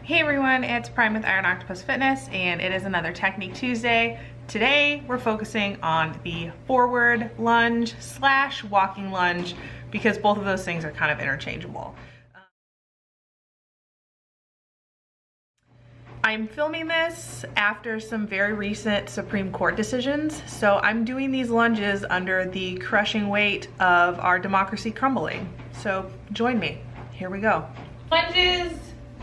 Hey everyone, it's Prime with Iron Octopus Fitness, and it is another Technique Tuesday. Today we're focusing on the forward lunge / walking lunge because both of those things are kind of interchangeable. I'm filming this after some very recent Supreme Court decisions, so I'm doing these lunges under the crushing weight of our democracy crumbling. So join me. Here we go. Lunges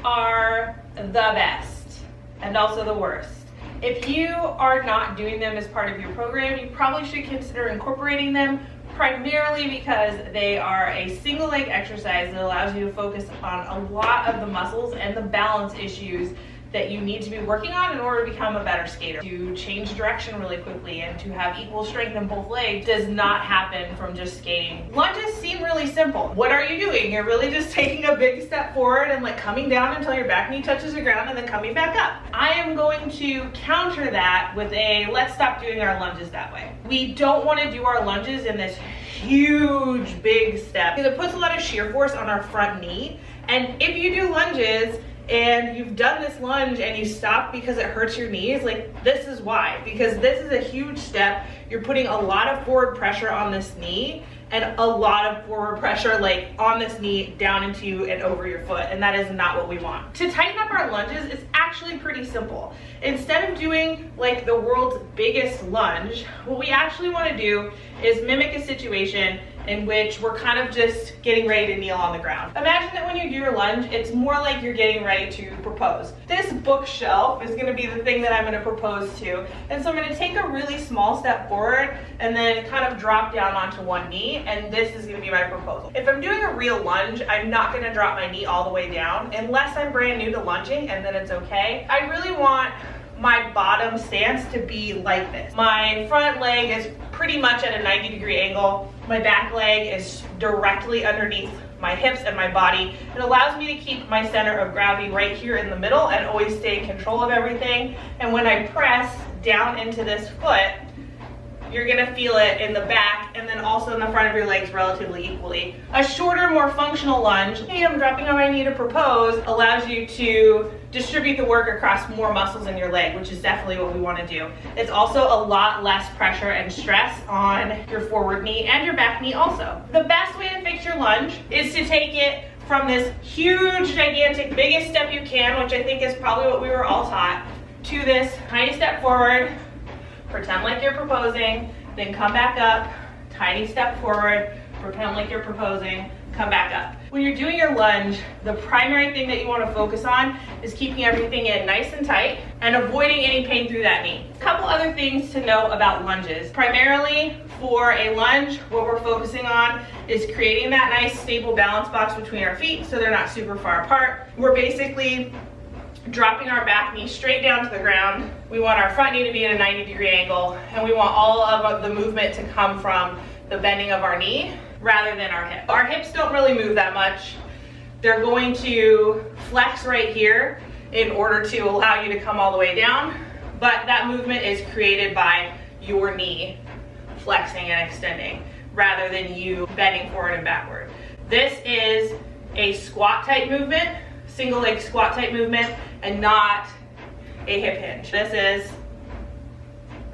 are the best and also the worst. If you are not doing them as part of your program, you probably should consider incorporating them, primarily because they are a single leg exercise that allows you to focus on a lot of the muscles and the balance issues that you need to be working on in order to become a better skater. To change direction really quickly and to have equal strength in both legs does not happen from just skating. Lunges seem really simple. What are you doing? You're really just taking a big step forward and like coming down until your back knee touches the ground and then coming back up. I am going to counter that with a let's stop doing our lunges that way. We don't want to do our lunges in this huge big step because it puts a lot of shear force on our front knee, and if you do lunges and you've done this lunge and you stop because it hurts your knees, like this is why. Because this is a huge step. You're putting a lot of forward pressure on this knee and a lot of forward pressure like on this knee down into and over your foot, and that is not what we want. To tighten up our lunges, it's actually pretty simple. Instead of doing like the world's biggest lunge, what we actually want to do is mimic a situation in which we're kind of just getting ready to kneel on the ground. Imagine that when you do your lunge, it's more like you're getting ready to propose. This bookshelf is gonna be the thing that I'm gonna propose to. And so I'm gonna take a really small step forward and then kind of drop down onto one knee, and this is gonna be my proposal. If I'm doing a real lunge, I'm not gonna drop my knee all the way down unless I'm brand new to lunging, and then it's okay. I really want my bottom stance to be like this. My front leg is pretty much at a 90-degree angle. My back leg is directly underneath my hips and my body. It allows me to keep my center of gravity right here in the middle and always stay in control of everything. And when I press down into this foot, you're gonna feel it in the back and then also in the front of your legs relatively equally. A shorter, more functional lunge, I'm dropping on my knee to propose, allows you to distribute the work across more muscles in your leg, which is definitely what we wanna do. It's also a lot less pressure and stress on your forward knee and your back knee also. The best way to fix your lunge is to take it from this huge, gigantic, biggest step you can, which I think is probably what we were all taught, to this tiny step forward, pretend like you're proposing, then come back up, tiny step forward, pretend like you're proposing, come back up. When you're doing your lunge, the primary thing that you want to focus on is keeping everything in nice and tight and avoiding any pain through that knee. A couple other things to know about lunges. Primarily for a lunge, what we're focusing on is creating that nice stable balance box between our feet so they're not super far apart. We're basically dropping our back knee straight down to the ground. We want our front knee to be at a 90-degree angle, and we want all of the movement to come from the bending of our knee rather than our hip. Our hips don't really move that much. They're going to flex right here in order to allow you to come all the way down, but that movement is created by your knee flexing and extending rather than you bending forward and backward. This is a squat type movement, single leg squat type movement, and not a hip hinge. This is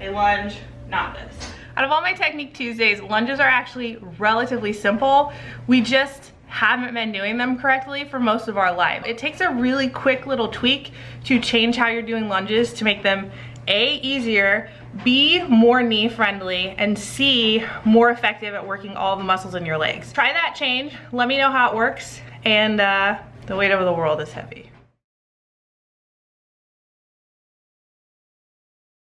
a lunge, not this. Out of all my Technique Tuesdays, lunges are actually relatively simple. We just haven't been doing them correctly for most of our life. It takes a really quick little tweak to change how you're doing lunges to make them A, easier, B, more knee friendly, and C, more effective at working all the muscles in your legs. Try that change, let me know how it works, and the weight of the world is heavy.